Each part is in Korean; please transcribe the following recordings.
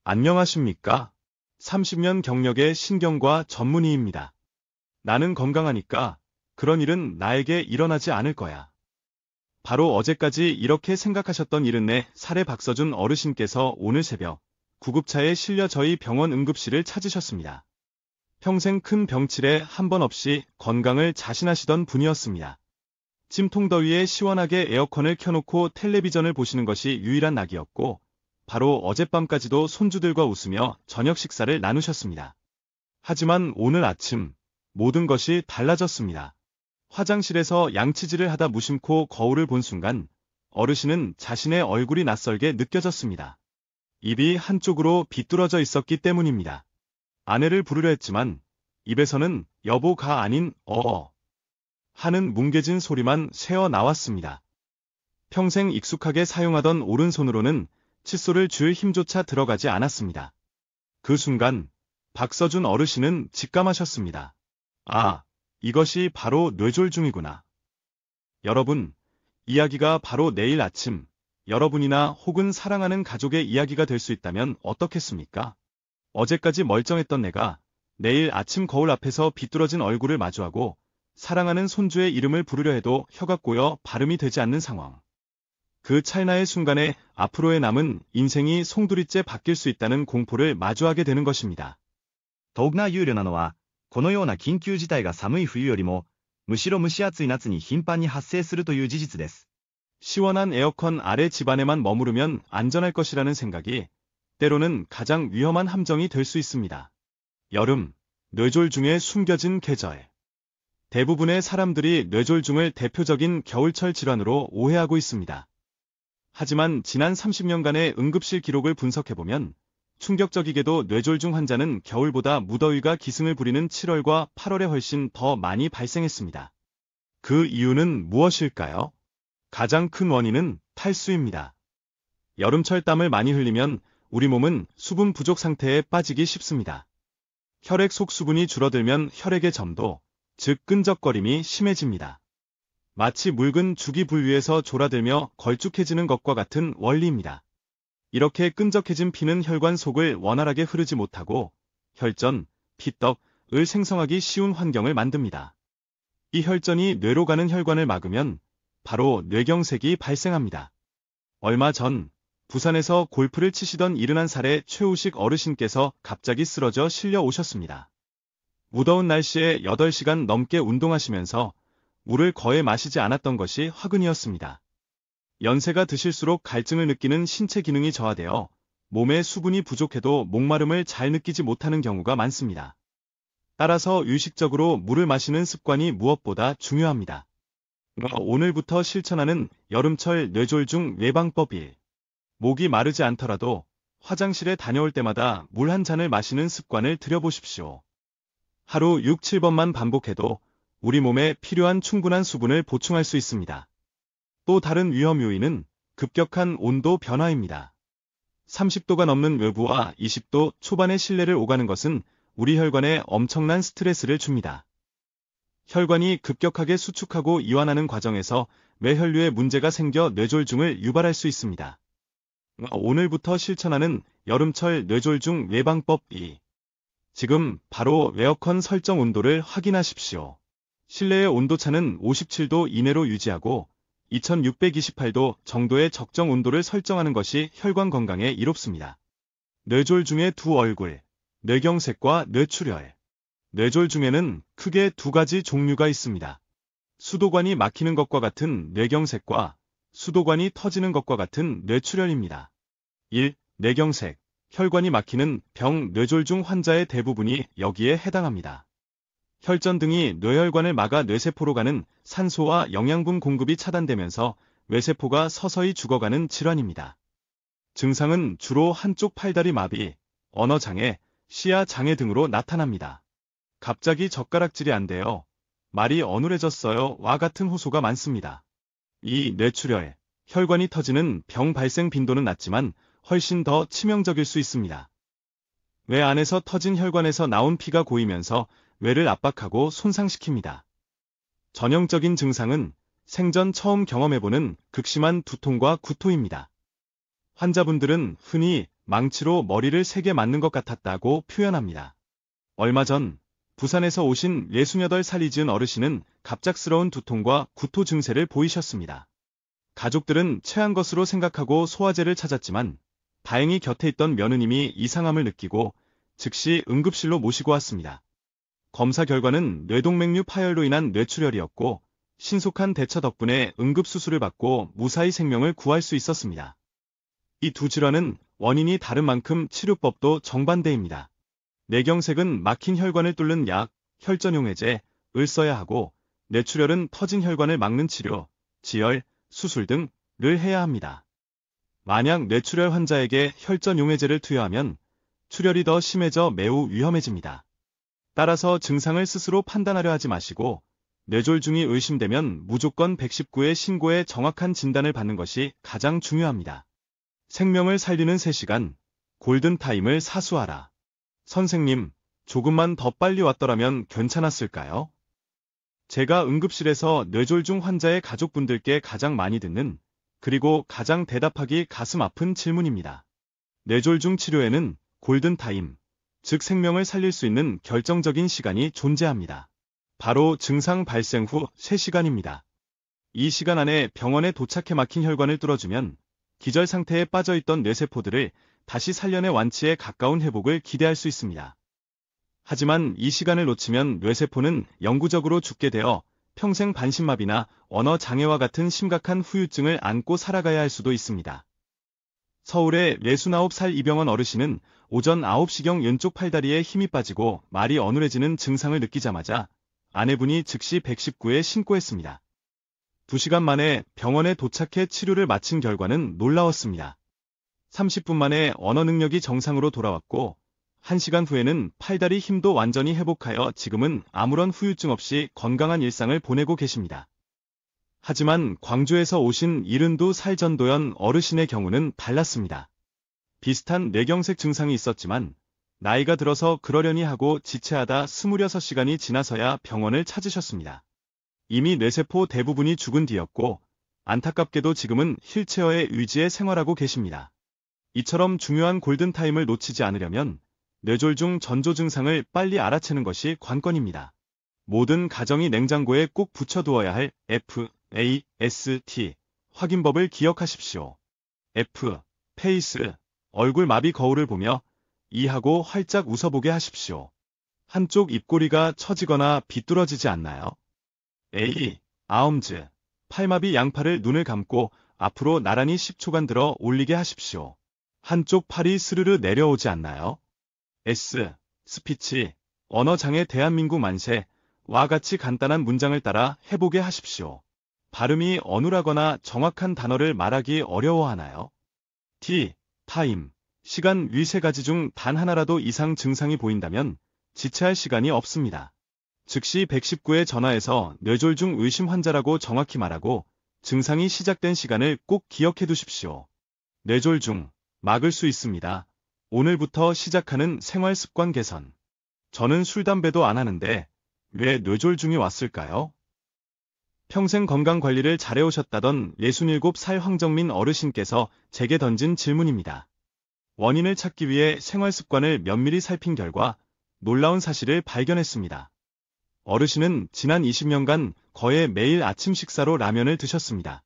안녕하십니까? 30년 경력의 신경과 전문의입니다. 나는 건강하니까 그런 일은 나에게 일어나지 않을 거야. 바로 어제까지 이렇게 생각하셨던 74살의 박서준 어르신께서 오늘 새벽 구급차에 실려 저희 병원 응급실을 찾으셨습니다. 평생 큰 병치레 한 번 없이 건강을 자신하시던 분이었습니다. 찜통더위에 시원하게 에어컨을 켜놓고 텔레비전을 보시는 것이 유일한 낙이었고, 바로 어젯밤까지도 손주들과 웃으며 저녁 식사를 나누셨습니다. 하지만 오늘 아침 모든 것이 달라졌습니다. 화장실에서 양치질을 하다 무심코 거울을 본 순간 어르신은 자신의 얼굴이 낯설게 느껴졌습니다. 입이 한쪽으로 비뚤어져 있었기 때문입니다. 아내를 부르려 했지만 입에서는 여보가 아닌 하는 뭉개진 소리만 새어 나왔습니다. 평생 익숙하게 사용하던 오른손으로는 칫솔을 쥘 힘조차 들어가지 않았습니다. 그 순간 박서준 어르신은 직감하셨습니다. 아, 이것이 바로 뇌졸중이구나. 여러분, 이야기가 바로 내일 아침 여러분이나 혹은 사랑하는 가족의 이야기가 될 수 있다면 어떻겠습니까? 어제까지 멀쩡했던 내가 내일 아침 거울 앞에서 비뚤어진 얼굴을 마주하고 사랑하는 손주의 이름을 부르려 해도 혀가 꼬여 발음이 되지 않는 상황. 그 찰나의 순간에 앞으로의 남은 인생이 송두리째 바뀔 수 있다는 공포를 마주하게 되는 것입니다. 더욱憂慮なのは、このような緊急事態が寒い冬よりも、むしろ蒸し暑い夏に頻繁に発生するという事実です。 시원한 에어컨 아래 집안에만 머무르면 안전할 것이라는 생각이 때로는 가장 위험한 함정이 될 수 있습니다. 여름, 뇌졸중에 숨겨진 계절. 대부분의 사람들이 뇌졸중을 대표적인 겨울철 질환으로 오해하고 있습니다. 하지만 지난 30년간의 응급실 기록을 분석해보면 충격적이게도 뇌졸중 환자는 겨울보다 무더위가 기승을 부리는 7월과 8월에 훨씬 더 많이 발생했습니다. 그 이유는 무엇일까요? 가장 큰 원인은 탈수입니다. 여름철 땀을 많이 흘리면 우리 몸은 수분 부족 상태에 빠지기 쉽습니다. 혈액 속 수분이 줄어들면 혈액의 점도, 즉 끈적거림이 심해집니다. 마치 묽은 죽이 불 위에서 졸아들며 걸쭉해지는 것과 같은 원리입니다. 이렇게 끈적해진 피는 혈관 속을 원활하게 흐르지 못하고 혈전, 피떡을 생성하기 쉬운 환경을 만듭니다. 이 혈전이 뇌로 가는 혈관을 막으면 바로 뇌경색이 발생합니다. 얼마 전 부산에서 골프를 치시던 71살의 최우식 어르신께서 갑자기 쓰러져 실려 오셨습니다. 무더운 날씨에 8시간 넘게 운동하시면서 물을 거의 마시지 않았던 것이 화근이었습니다. 연세가 드실수록 갈증을 느끼는 신체 기능이 저하되어 몸에 수분이 부족해도 목마름을 잘 느끼지 못하는 경우가 많습니다. 따라서 의식적으로 물을 마시는 습관이 무엇보다 중요합니다. 오늘부터 실천하는 여름철 뇌졸중 예방법 1. 목이 마르지 않더라도 화장실에 다녀올 때마다 물 한 잔을 마시는 습관을 들여보십시오. 하루 6, 7번만 반복해도 우리 몸에 필요한 충분한 수분을 보충할 수 있습니다. 또 다른 위험 요인은 급격한 온도 변화입니다. 30도가 넘는 외부와 20도 초반의 실내를 오가는 것은 우리 혈관에 엄청난 스트레스를 줍니다. 혈관이 급격하게 수축하고 이완하는 과정에서 뇌혈류에 문제가 생겨 뇌졸중을 유발할 수 있습니다. 오늘부터 실천하는 여름철 뇌졸중 예방법 2. 지금 바로 에어컨 설정 온도를 확인하십시오. 실내의 온도차는 57도 이내로 유지하고 2628도 정도의 적정 온도를 설정하는 것이 혈관 건강에 이롭습니다. 뇌졸중의 두 얼굴, 뇌경색과 뇌출혈. 뇌졸중에는 크게 두 가지 종류가 있습니다. 수도관이 막히는 것과 같은 뇌경색과 수도관이 터지는 것과 같은 뇌출혈입니다. 1. 뇌경색. 혈관이 막히는 병 뇌졸중 환자의 대부분이 여기에 해당합니다. 혈전 등이 뇌혈관을 막아 뇌세포로 가는 산소와 영양분 공급이 차단되면서 뇌세포가 서서히 죽어가는 질환입니다. 증상은 주로 한쪽 팔다리 마비, 언어장애, 시야장애 등으로 나타납니다. 갑자기 젓가락질이 안 돼요. 말이 어눌해졌어요. 와 같은 호소가 많습니다. 이 뇌출혈, 혈관이 터지는 병 발생 빈도는 낮지만 훨씬 더 치명적일 수 있습니다. 뇌 안에서 터진 혈관에서 나온 피가 고이면서 뇌를 압박하고 손상시킵니다. 전형적인 증상은 생전 처음 경험해보는 극심한 두통과 구토입니다. 환자분들은 흔히 망치로 머리를 3개 맞는 것 같았다고 표현합니다. 얼마 전 부산에서 오신 68살이 지은 어르신은 갑작스러운 두통과 구토 증세를 보이셨습니다. 가족들은 체한 것으로 생각하고 소화제를 찾았지만 다행히 곁에 있던 며느님이 이상함을 느끼고 즉시 응급실로 모시고 왔습니다. 검사 결과는 뇌동맥류 파열로 인한 뇌출혈이었고 신속한 대처 덕분에 응급수술을 받고 무사히 생명을 구할 수 있었습니다. 이 두 질환은 원인이 다른 만큼 치료법도 정반대입니다. 뇌경색은 막힌 혈관을 뚫는 약, 혈전용해제를 써야 하고 뇌출혈은 터진 혈관을 막는 치료, 지혈, 수술 등을 해야 합니다. 만약 뇌출혈 환자에게 혈전용해제를 투여하면 출혈이 더 심해져 매우 위험해집니다. 따라서 증상을 스스로 판단하려 하지 마시고 뇌졸중이 의심되면 무조건 119에 신고해 정확한 진단을 받는 것이 가장 중요합니다. 생명을 살리는 3시간, 골든타임을 사수하라. 선생님, 조금만 더 빨리 왔더라면 괜찮았을까요? 제가 응급실에서 뇌졸중 환자의 가족분들께 가장 많이 듣는, 그리고 가장 대답하기 가슴 아픈 질문입니다. 뇌졸중 치료에는 골든타임, 즉 생명을 살릴 수 있는 결정적인 시간이 존재합니다. 바로 증상 발생 후 3시간입니다. 이 시간 안에 병원에 도착해 막힌 혈관을 뚫어주면 기절 상태에 빠져있던 뇌세포들을 다시 살려내 완치에 가까운 회복을 기대할 수 있습니다. 하지만 이 시간을 놓치면 뇌세포는 영구적으로 죽게 되어 평생 반신마비나 언어 장애와 같은 심각한 후유증을 안고 살아가야 할 수도 있습니다. 서울의 69살 이병헌 어르신은 오전 9시경 왼쪽 팔다리에 힘이 빠지고 말이 어눌해지는 증상을 느끼자마자 아내분이 즉시 119에 신고했습니다. 2시간 만에 병원에 도착해 치료를 마친 결과는 놀라웠습니다. 30분 만에 언어 능력이 정상으로 돌아왔고 1시간 후에는 팔다리 힘도 완전히 회복하여 지금은 아무런 후유증 없이 건강한 일상을 보내고 계십니다. 하지만 광주에서 오신 72살 전도연 어르신의 경우는 달랐습니다. 비슷한 뇌경색 증상이 있었지만 나이가 들어서 그러려니 하고 지체하다 26시간이 지나서야 병원을 찾으셨습니다. 이미 뇌세포 대부분이 죽은 뒤였고 안타깝게도 지금은 휠체어에 의지해 생활하고 계십니다. 이처럼 중요한 골든타임을 놓치지 않으려면 뇌졸중 전조 증상을 빨리 알아채는 것이 관건입니다. 모든 가정이 냉장고에 꼭 붙여두어야 할 FAST 확인법을 기억하십시오. F. 페이스 얼굴 마비 거울을 보며 이하고 활짝 웃어보게 하십시오. 한쪽 입꼬리가 처지거나 비뚤어지지 않나요? A. 아움즈 팔마비 양팔을 눈을 감고 앞으로 나란히 10초간 들어 올리게 하십시오. 한쪽 팔이 스르르 내려오지 않나요? S. 스피치 언어장애 대한민국 만세와 같이 간단한 문장을 따라 해보게 하십시오. 발음이 어눌하거나 정확한 단어를 말하기 어려워하나요? T. 타임 시간 위 3가지 중 단 하나라도 이상 증상이 보인다면 지체할 시간이 없습니다. 즉시 119에 전화해서 뇌졸중 의심 환자라고 정확히 말하고 증상이 시작된 시간을 꼭 기억해 두십시오. 뇌졸중 막을 수 있습니다. 오늘부터 시작하는 생활습관 개선. 저는 술, 담배도 안 하는데 왜 뇌졸중이 왔을까요? 평생 건강관리를 잘해오셨다던 67살 황정민 어르신께서 제게 던진 질문입니다. 원인을 찾기 위해 생활습관을 면밀히 살핀 결과 놀라운 사실을 발견했습니다. 어르신은 지난 20년간 거의 매일 아침 식사로 라면을 드셨습니다.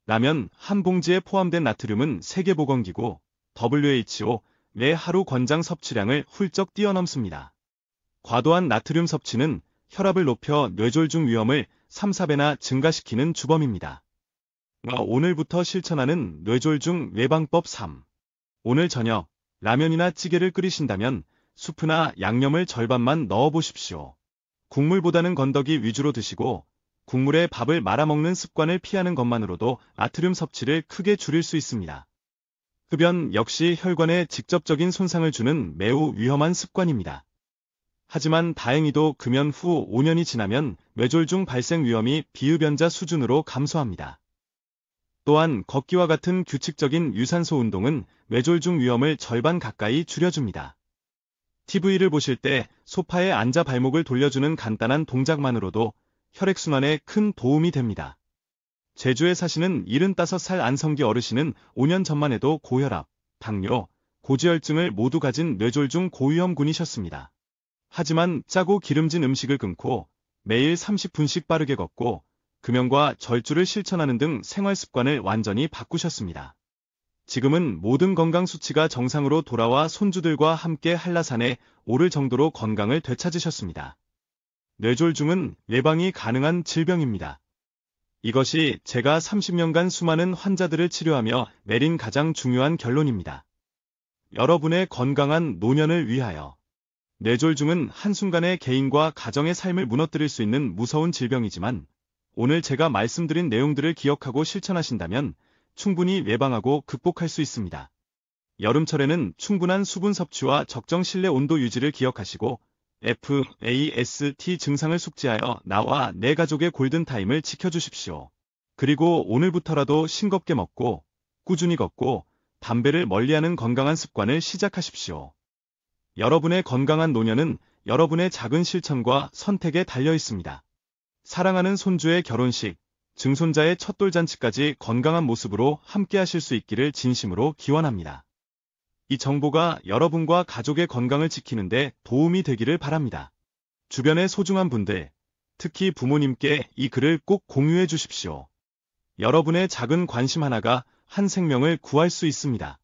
라면 한 봉지에 포함된 나트륨은 세계보건기구 WHO의 하루 권장 섭취량을 훌쩍 뛰어넘습니다. 과도한 나트륨 섭취는 혈압을 높여 뇌졸중 위험을 3-4배나 증가시키는 주범입니다. 오늘부터 실천하는 뇌졸중 예방법 3. 오늘 저녁 라면이나 찌개를 끓이신다면 수프나 양념을 절반만 넣어보십시오. 국물보다는 건더기 위주로 드시고 국물에 밥을 말아먹는 습관을 피하는 것만으로도 나트륨 섭취를 크게 줄일 수 있습니다. 흡연 역시 혈관에 직접적인 손상을 주는 매우 위험한 습관입니다. 하지만 다행히도 금연 후 5년이 지나면 뇌졸중 발생 위험이 비흡연자 수준으로 감소합니다. 또한 걷기와 같은 규칙적인 유산소 운동은 뇌졸중 위험을 절반 가까이 줄여줍니다. TV를 보실 때 소파에 앉아 발목을 돌려주는 간단한 동작만으로도 혈액순환에 큰 도움이 됩니다. 제주에 사시는 75살 안성기 어르신은 5년 전만 해도 고혈압, 당뇨, 고지혈증을 모두 가진 뇌졸중 고위험군이셨습니다. 하지만 짜고 기름진 음식을 끊고 매일 30분씩 빠르게 걷고 금연과 절주를 실천하는 등 생활 습관을 완전히 바꾸셨습니다. 지금은 모든 건강 수치가 정상으로 돌아와 손주들과 함께 한라산에 오를 정도로 건강을 되찾으셨습니다. 뇌졸중은 예방이 가능한 질병입니다. 이것이 제가 30년간 수많은 환자들을 치료하며 내린 가장 중요한 결론입니다. 여러분의 건강한 노년을 위하여. 뇌졸중은 한순간에 개인과 가정의 삶을 무너뜨릴 수 있는 무서운 질병이지만 오늘 제가 말씀드린 내용들을 기억하고 실천하신다면 충분히 예방하고 극복할 수 있습니다. 여름철에는 충분한 수분 섭취와 적정 실내 온도 유지를 기억하시고 FAST 증상을 숙지하여 나와 내 가족의 골든타임을 지켜주십시오. 그리고 오늘부터라도 싱겁게 먹고 꾸준히 걷고 담배를 멀리하는 건강한 습관을 시작하십시오. 여러분의 건강한 노년은 여러분의 작은 실천과 선택에 달려 있습니다. 사랑하는 손주의 결혼식, 증손자의 첫돌잔치까지 건강한 모습으로 함께 하실 수 있기를 진심으로 기원합니다. 이 정보가 여러분과 가족의 건강을 지키는데 도움이 되기를 바랍니다. 주변의 소중한 분들, 특히 부모님께 이 글을 꼭 공유해 주십시오. 여러분의 작은 관심 하나가 한 생명을 구할 수 있습니다.